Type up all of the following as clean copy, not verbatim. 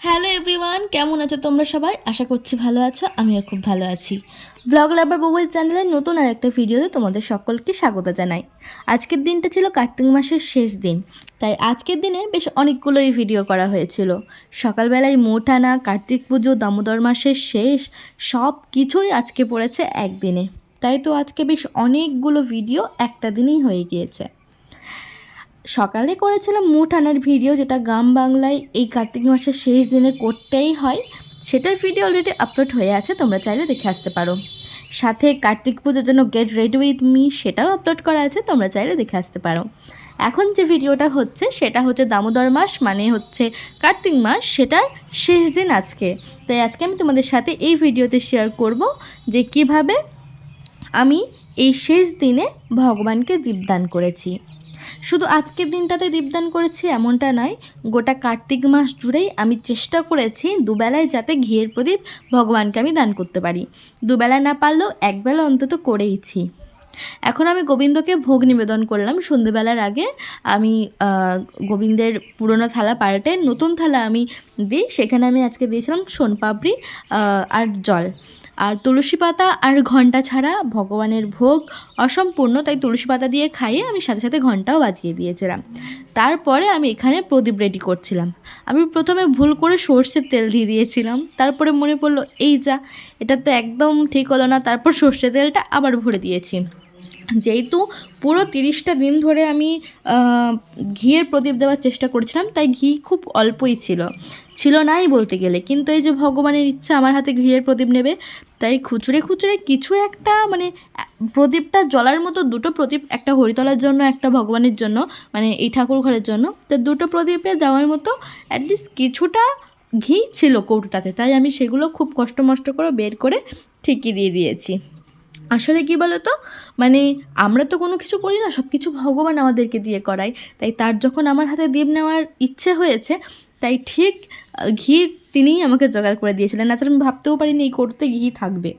Hello everyone, কেমন আছো তোমরা সবাই? আশা করছি ভালো আছো। আমিও খুব ভালো আছি। ব্লগ লাভার বউয়ের চ্যানেলের নতুন আর একটা ভিডিওতে তোমাদের সকলকে স্বাগত জানাই। আজকের দিনটা ছিল কার্তিক মাসের শেষ দিন, তাই আজকের দিনে বেশ অনেকগুলোই ভিডিও করা হয়েছিল। সকালবেলায় মোট আনা, কার্তিক পুজো, দামোদর মাসের শেষ, সব কিছুই আজকে পড়েছে একদিনে। তাই তো আজকে বেশ অনেকগুলো ভিডিও একটা দিনেই হয়ে গিয়েছে। সকালে করেছিলাম মুঠ আনার ভিডিও, যেটা গ্রাম বাংলায় এই কার্তিক মাসের শেষ দিনে করতেই হয়। সেটার ভিডিও অলরেডি আপলোড হয়ে আছে, তোমরা চাইলে দেখে আসতে পারো। সাথে কার্তিক পুজোর জন্য গেট রেডি উইথ মি, সেটাও আপলোড করা আছে, তোমরা চাইলে দেখে আসতে পারো। এখন যে ভিডিওটা হচ্ছে সেটা হচ্ছে দামোদর মাস, মানে হচ্ছে কার্তিক মাস, সেটার শেষ দিন আজকে। তাই আজকে আমি তোমাদের সাথে এই ভিডিওতে শেয়ার করব যে কিভাবে আমি এই শেষ দিনে ভগবানকে দীপদান করেছি। শুধু আজকের দিনটাতে দীপদান করেছি এমনটা নয়, গোটা কার্তিক মাস জুড়েই আমি চেষ্টা করেছি দুবেলায় যাতে ঘিয়ের প্রদীপ ভগবানকে আমি দান করতে পারি। দুবেলা না পারলেও একবেলা অন্তত করেইছি। এখন আমি গোবিন্দকে ভোগ নিবেদন করলাম। সন্ধ্যেবেলার আগে আমি গোবিন্দের পুরনো থালা পাল্টে নতুন থালা আমি দিই। সেখানে আমি আজকে দিয়েছিলাম সোনপাপড়ি আর জল, আর তুলসী পাতা আর ঘণ্টা ছাড়া ভগবানের ভোগ অসম্পূর্ণ, তাই তুলসী পাতা দিয়ে খাইয়ে আমি সাথে সাথে ঘণ্টাও বাজিয়ে দিয়েছিলাম। তারপরে আমি এখানে প্রদীপ রেডি করছিলাম। আমি প্রথমে ভুল করে সর্ষের তেল দিয়ে দিয়েছিলাম, তারপরে মনে পড়লো এই যা, এটা তো একদম ঠিক হলো না। তারপর সর্ষের তেলটা আবার ভরে দিয়েছি। যেহেতু পুরো 30টা দিন ধরে আমি ঘিয়ের প্রদীপ দেওয়ার চেষ্টা করেছিলাম, তাই ঘি খুব অল্পই ছিল নাই বলতে গেলে। কিন্তু এই যে ভগবানের ইচ্ছা আমার হাতে ঘিয়ের প্রদীপ নেবে, তাই খুচরে খুচরে কিছু একটা, মানে প্রদীপটা জ্বলার মতো দুটো প্রদীপ, একটা হরিতলার জন্য, একটা ভগবানের জন্য, মানে এই ঠাকুর ঘরের জন্য, তো দুটো প্রদীপে দেওয়ার মতো অ্যাটলিস্ট কিছুটা ঘি ছিল কৌটোটাতে। তাই আমি সেগুলো খুব কষ্ট মষ্ট করে বের করে ঠিকই দিয়ে দিয়েছি। আসলে কী বলো তো, মানে আমরা তো কোনো কিছু করি না, সব কিছু ভগবান আমাদেরকে দিয়ে করায়। তাই তার যখন আমার হাতে দীপ নেওয়ার ইচ্ছে হয়েছে, তাই ঠিক ঘি তিনিই আমাকে জোগাড় করে দিয়েছিলেন। তাছাড়া আমি ভাবতেও পারিনি এই কৌটোতে ঘি থাকবে।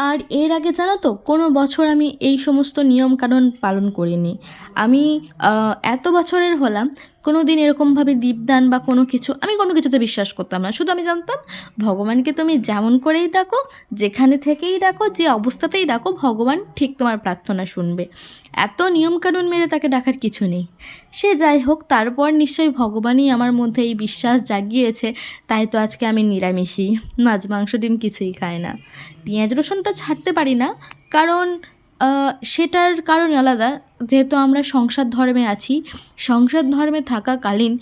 আর এর আগে জানো তো, কোনো বছর আমি এই সমস্ত নিয়মকানুন পালন করিনি। আমি এত বছরের হলাম, কোনো দিন এরকমভাবে দীপদান বা কোনো কিছু, আমি কোনো কিছুতে বিশ্বাস করতাম না। শুধু আমি জানতাম ভগবানকে তুমি যেমন করেই ডাকো, যেখানে থেকেই ডাকো, যে অবস্থাতেই ডাকো, ভগবান ঠিক তোমার প্রার্থনা শুনবে। এত নিয়মকানুন মেনে তাকে ডাকার কিছু নেই। সে যাই হোক, তারপর নিশ্চয়ই ভগবানই আমার মধ্যে এই বিশ্বাস জাগিয়েছে, তাই তো আজকে আমি নিরামিষই, মাছ মাংস ডিম কিছুই খাই না। পেঁয়াজ রসুনটা ছাড়তে পারি না, কারণ সেটার কারণ আলাদা। যেহেতু আমরা সংসার ধর্মে আছি, সংসার ধর্মে থাকাকালীন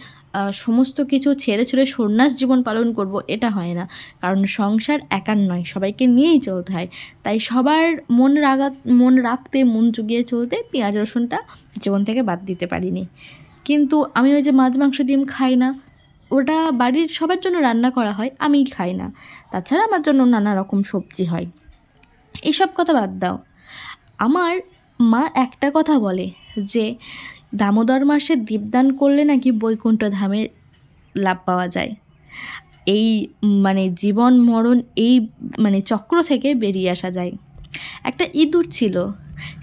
সমস্ত কিছু ছেড়ে ছেড়ে সন্ন্যাস জীবন পালন করব, এটা হয় না। কারণ সংসার একার নয়, সবাইকে নিয়েই চলতে হয়। তাই সবার মন রাখতে, মন জুগিয়ে চলতে পেঁয়াজ রসুনটা জীবন থেকে বাদ দিতে পারিনি। কিন্তু আমি ওই যে মাছ মাংস ডিম খাই না, ওটা বাড়ির সবার জন্য রান্না করা হয়, আমিই খাই না। তাছাড়া আমার জন্য নানা রকম সবজি হয়। এসব কথা বাদ দাও, আমার মা একটা কথা বলে যে দামোদর মাসে দীপদান করলে নাকি বৈকুণ্ঠ ধামের লাভ পাওয়া যায়। এই মানে জীবন মরণ, এই মানে চক্র থেকে বেরিয়ে আসা যায়। একটা ইঁদুর ছিল,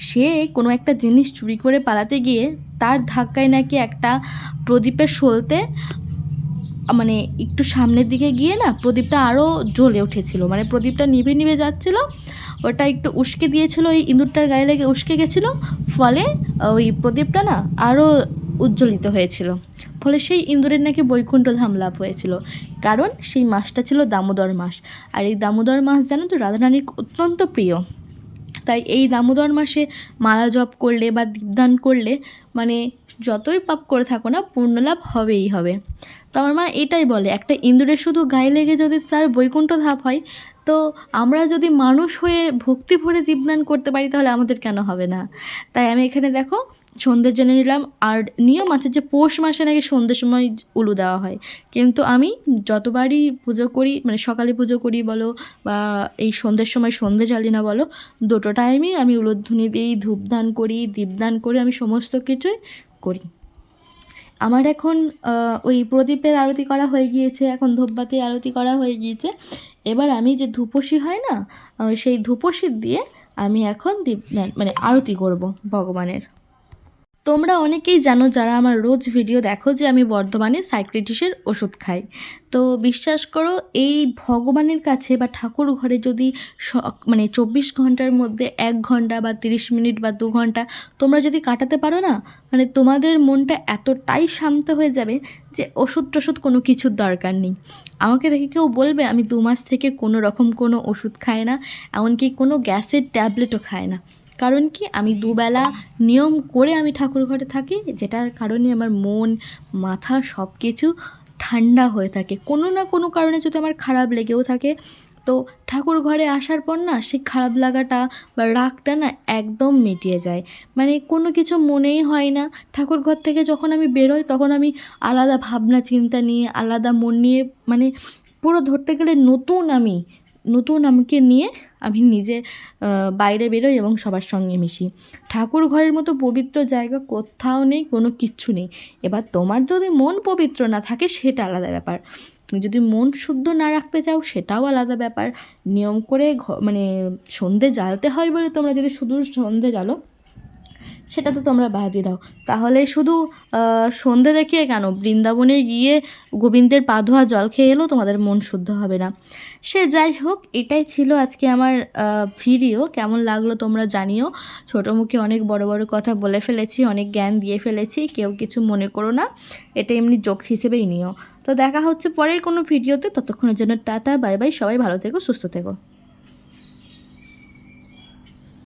সে কোনো একটা জিনিস চুরি করে পালাতে গিয়ে তার ধাক্কায় নাকি একটা প্রদীপের সলতে, মানে একটু সামনের দিকে গিয়ে না প্রদীপটা আরও জ্বলে উঠেছিল, মানে প্রদীপটা নিভে নিভে যাচ্ছিল, ওটা একটু উস্কে দিয়েছিল, ওই ইঁদুরটার গায়ে লেগে উস্কে গেছিলো, ফলে ওই প্রদীপটা না আরও উজ্জ্বলিত হয়েছিল। ফলে সেই ইঁদুরের নাকি বৈকুণ্ঠ ধাম লাভ হয়েছিল, কারণ সেই মাসটা ছিল দামোদর মাস। আর এই দামোদর মাস জানো তো রাধারানীর অত্যন্ত প্রিয়। তাই এই দামোদর মাসে মালা জপ করলে বা দীপদান করলে, মানে যতই পাপ করে থাকো না, পূর্ণলাভ হবেই হবে। তো আমার মা এটাই বলে, একটা ইঁদুরের শুধু গায়ে লেগে যদি তার বৈকুণ্ঠ ধাপ হয়, তো আমরা যদি মানুষ হয়ে ভক্তি ভরে দীপদান করতে পারি, তাহলে আমাদের কেন হবে না। তাই আমি এখানে দেখো সন্ধ্যে জেনে নিলাম। আর নিয়ম আছে যে পৌষ মাসে নাকি সন্ধ্যের সময় উলু দেওয়া হয়, কিন্তু আমি যতবারই পুজো করি, মানে সকালে পুজো করি বলো বা এই সন্ধ্যের সময় সন্ধ্যে জ্বালি না বলো, দুটো টাইমই আমি উলুধ্বনি দিই, ধূপদান করি, দীপদান করি, আমি সমস্ত কিছুই করি। আমার এখন ওই প্রদীপের আরতি করা হয়ে গিয়েছে, এখন ধূপবাতির আরতি করা হয়ে গিয়েছে। এবার আমি যে ধূপসী হয় না, সেই ধূপসী দিয়ে আমি এখন দীপ মানে আরতি করব ভগবানের। তোমরা অনেকেই জানো যারা আমার রোজ ভিডিও দেখো যে আমি বর্ধমানে সাইক্রেটিসের ওষুধ খাই। তো বিশ্বাস করো, এই ভগবানের কাছে বা ঠাকুর ঘরে যদি মানে 24 ঘন্টার মধ্যে 1 ঘন্টা বা 30 মিনিট বা 2 ঘন্টা তোমরা যদি কাটাতে পারো না, মানে তোমাদের মনটা এতটাই শান্ত হয়ে যাবে যে ওষুধ টষুধ কোনো কিছুর দরকার নেই। আমাকে দেখে কেউ বলবে আমি 2 মাস থেকে কোনো রকম কোনো ওষুধ খাই না, এমনকি কোনো গ্যাসের ট্যাবলেটও খাই না। কারণ কি, আমি দুবেলা নিয়ম করে আমি ঠাকুর ঘরে থাকি, যেটার কারণে আমার মন মাথা সব কিছু ঠান্ডা হয়ে থাকে। কোনো না কোনো কারণে যদি আমার খারাপ লেগেও থাকে, তো ঠাকুর ঘরে আসার পর না সেই খারাপ লাগাটা বা রাগটা না একদম মিটিয়ে যায়। মানে কোনো কিছু মনেই হয় না। ঠাকুর ঘর থেকে যখন আমি বেরোই তখন আমি আলাদা ভাবনা চিন্তা নিয়ে, আলাদা মন নিয়ে, মানে পুরো ধরতে গেলে নতুন আমাকে নিয়ে আমি নিজে বাইরে বেরোই এবং সবার সঙ্গে মিশি। ঠাকুর ঘরের মতো পবিত্র জায়গা কোথাও নেই, কোনো কিচ্ছু নেই। এবার তোমার যদি মন পবিত্র না থাকে সেটা আলাদা ব্যাপার, তুমি যদি মন শুদ্ধ না রাখতে চাও সেটাও আলাদা ব্যাপার। নিয়ম করে মানে সন্ধে জ্বালতে হয় বলে তোমরা যদি শুধু সন্ধে জ্বালো, সেটা তো তোমরা বাদই দাও। তাহলে শুধু সন্ধে দেখিয়ে কেন, বৃন্দাবনে গিয়ে গোবিন্দের পা ধোয়া জল খেয়ে এলেও তোমাদের মন শুদ্ধ হবে না। সে যাই হোক, এটাই ছিল আজকে আমার ভিডিও। কেমন লাগলো তোমরা জানিও। ছোটো মুখে অনেক বড় বড় কথা বলে ফেলেছি, অনেক জ্ঞান দিয়ে ফেলেছি, কেউ কিছু মনে করো না, এটা এমনি জোকস হিসেবেই নিও। তো দেখা হচ্ছে পরের কোনো ভিডিওতে, ততক্ষণের জন্য টাটা, বাই বাই, সবাই ভালো থেকো, সুস্থ থেকো।